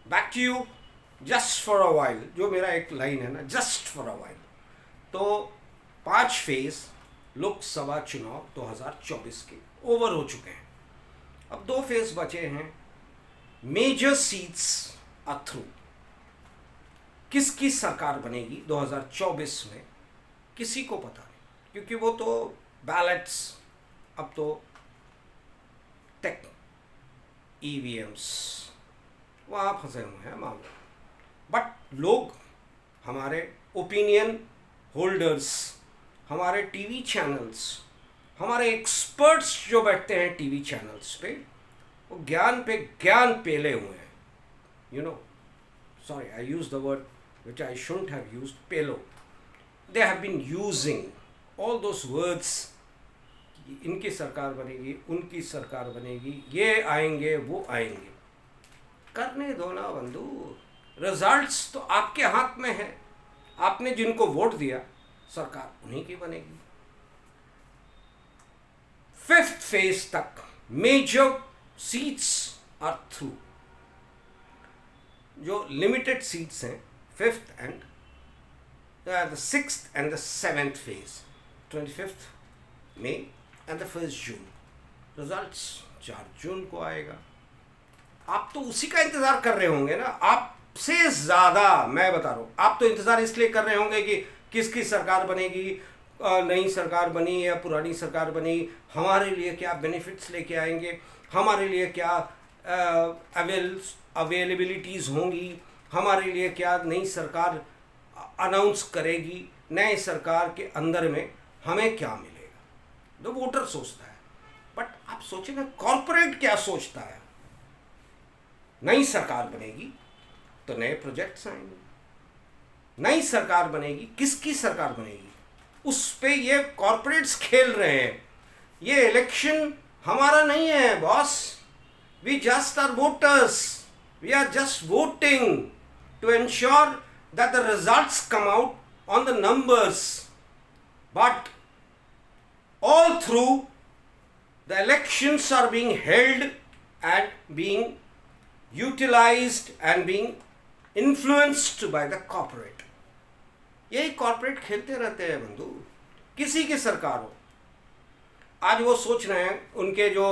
Back to you just for a while, जो मेरा एक लाइन है ना, जस्ट फॉर अ वाइल। तो 5 फेज लोकसभा चुनाव 2024 के ओवर हो चुके हैं। अब 2 फेज बचे हैं। Major seats are through. किसकी सरकार बनेगी 2024 में किसी को पता नहीं, क्योंकि वो तो बैलेट्स अब तो टेक ईवीएम्स वहाँ फंसे हुए हैं मामले। बट लोग, हमारे ओपिनियन होल्डर्स, हमारे टीवी चैनल्स, हमारे एक्सपर्ट्स जो बैठते हैं टीवी चैनल्स वो ज्ञान पे ज्ञान पेले हुए हैं। You know, sorry, I used the word which I shouldn't have used, pelo. They have been using all those words, इनकी सरकार बनेगी, उनकी सरकार बनेगी, ये आएंगे, वो आएंगे। करने दो ना बंधु, रिजल्ट्स तो आपके हाथ में है। आपने जिनको वोट दिया, सरकार उन्हीं की बनेगी। 5th फेज तक मेजर सीट्स आर थ्रू। जो लिमिटेड सीट्स हैं 5th and the 6th and the 7th phase, 25 May and the 1 June. Results 4 जून को आएगा। आप तो उसी का इंतज़ार कर रहे होंगे ना। आपसे ज़्यादा मैं बता रहा हूँ, आप तो इंतज़ार इसलिए कर रहे होंगे कि किसकी सरकार बनेगी, नई सरकार बनी या पुरानी सरकार बनी, हमारे लिए क्या बेनिफिट्स लेके आएंगे, हमारे लिए क्या अवेलेबिलिटीज़ होंगी, हमारे लिए क्या नई सरकार अनाउंस करेगी, नए सरकार के अंदर में हमें क्या मिलेगा। तो वोटर सोचता है। बट आप सोचिए ना, कॉरपोरेट क्या सोचता है। नई सरकार बनेगी तो नए प्रोजेक्ट्स आएंगे, नई सरकार बनेगी, किसकी सरकार बनेगी उस पे ये कॉरपोरेट्स खेल रहे हैं। ये इलेक्शन हमारा नहीं है boss. We just are voters. We are just voting to ensure that the results come out on the numbers. But all through the elections are being held and being utilized and being influenced by the corporate. यही corporate खेलते रहते हैं बंधु, किसी की सरकार हो। आज वो सोच रहे हैं, उनके जो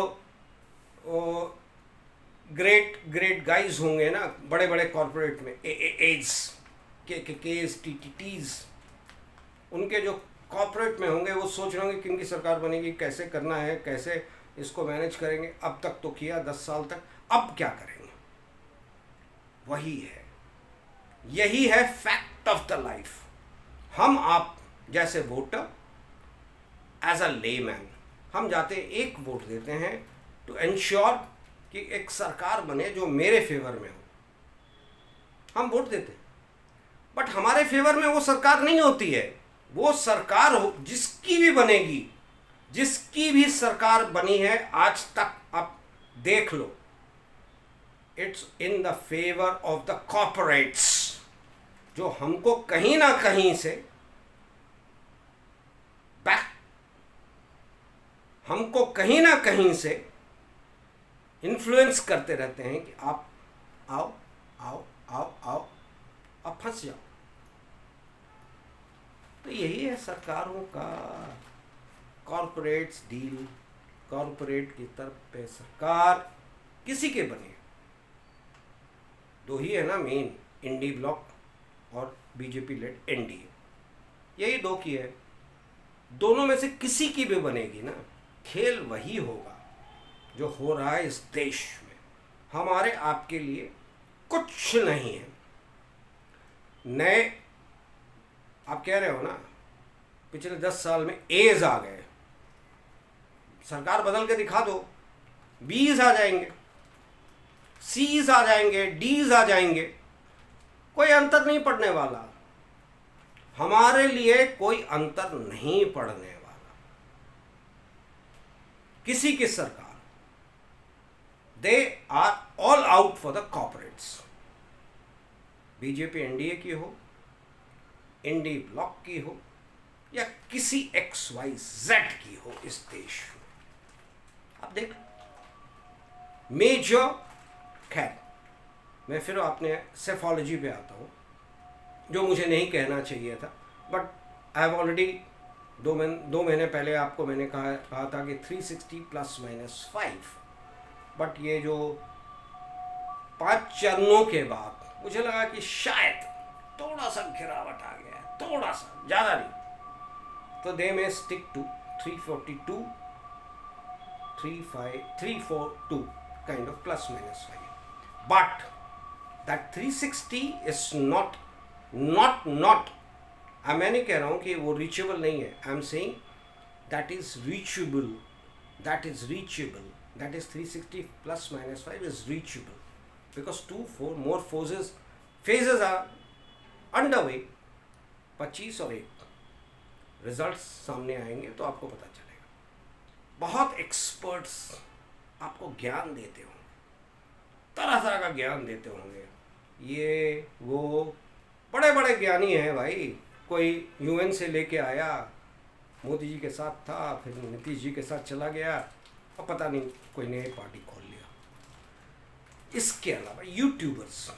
ग्रेट ग्रेट गाइज होंगे ना बड़े बड़े कॉर्पोरेट में, एज केस टीटीज, उनके जो कॉर्पोरेट में होंगे, वो सोच रहे होंगे किनकी सरकार बनेगी, कैसे करना है, कैसे इसको मैनेज करेंगे। अब तक तो किया 10 साल तक, अब क्या करेंगे। वही है, यही है फैक्ट ऑफ द लाइफ। हम आप जैसे वोटर, एज अ लेमैन, हम जाते एक वोट देते हैं टू एंश्योर कि एक सरकार बने जो मेरे फेवर में हो। हम वोट देते हैं, बट हमारे फेवर में वो सरकार नहीं होती है। वो सरकार हो जिसकी भी बनेगी, जिसकी भी सरकार बनी है आज तक, आप देख लो, it's in the favour of the corporates, जो हमको कहीं ना कहीं से बैक, हमको कहीं ना कहीं से इन्फ्लुएंस करते रहते हैं कि आप आओ आओ आओ आओ, आप फंस जाओ। तो यही है सरकारों का, कॉरपोरेट्स डील, कॉरपोरेट की तरफ पे सरकार किसी के बने। 2 ही है ना मेन, इंडी ब्लॉक और बीजेपी लेड एनडीए, यही 2 की है। दोनों में से किसी की भी बनेगी ना, खेल वही होगा जो हो रहा है इस देश में। हमारे आपके लिए कुछ नहीं है। नए, आप कह रहे हो ना पिछले 10 साल में एज आ गए, सरकार बदल के दिखा दो, बीज आ जाएंगे, सीज आ जाएंगे, डीज आ जाएंगे, कोई अंतर नहीं पड़ने वाला। हमारे लिए कोई अंतर नहीं पड़ने वाला। किसी की सरकार, they are all out for the corporates. BJP NDA की हो, इंडी ब्लॉक की हो, या किसी XYZ की हो इस देश में। आप देख मेजर, खैर मैं फिर अपने सेफोलॉजी पे आता हूँ, जो मुझे नहीं कहना चाहिए था, बट आई हैव ऑलरेडी 2 महीने पहले आपको मैंने कहा था कि 360 प्लस माइनस 5, बट ये जो 5 चरणों के बाद मुझे लगा कि शायद थोड़ा सा गिरावट आ गया है, थोड़ा सा, ज़्यादा नहीं, तो दे में stick to 342 342 kind of plus minus 5, but that 360 is not मैं नहीं कह रहा हूँ कि वो रीचेबल नहीं है, I am saying that is reachable, that is 360 plus minus 5 is reachable, because 4 more phases are underway. 25 और 1 रिजल्ट्स सामने आएंगे तो आपको पता चलेगा। बहुत एक्सपर्ट्स आपको ज्ञान देते होंगे, तरह तरह का ज्ञान देते होंगे, ये वो बड़े बड़े ज्ञानी हैं भाई। कोई यूएन से लेके आया, मोदी जी के साथ था, फिर नीतीश जी के साथ चला गया, और पता नहीं कोई नई पार्टी खोल लिया। इसके अलावा यूट्यूबर्स,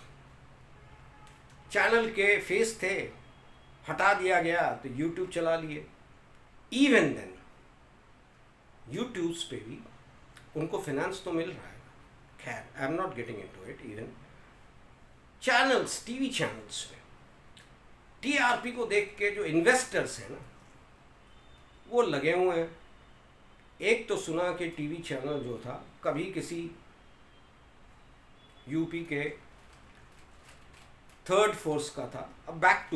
चैनल के फेस थे, हटा दिया गया तो यूट्यूब चला लिए। इवन देन यूट्यूब्स पे भी उनको फाइनेंस तो मिल रहा है, खैर I am not getting into it. Even channels, TV channels में टीआरपी को देख के जो इन्वेस्टर्स हैं ना, वो लगे हुए हैं। एक तो सुना कि टीवी चैनल जो था कभी किसी यूपी के 3rd फोर्स का था, अब बैक टू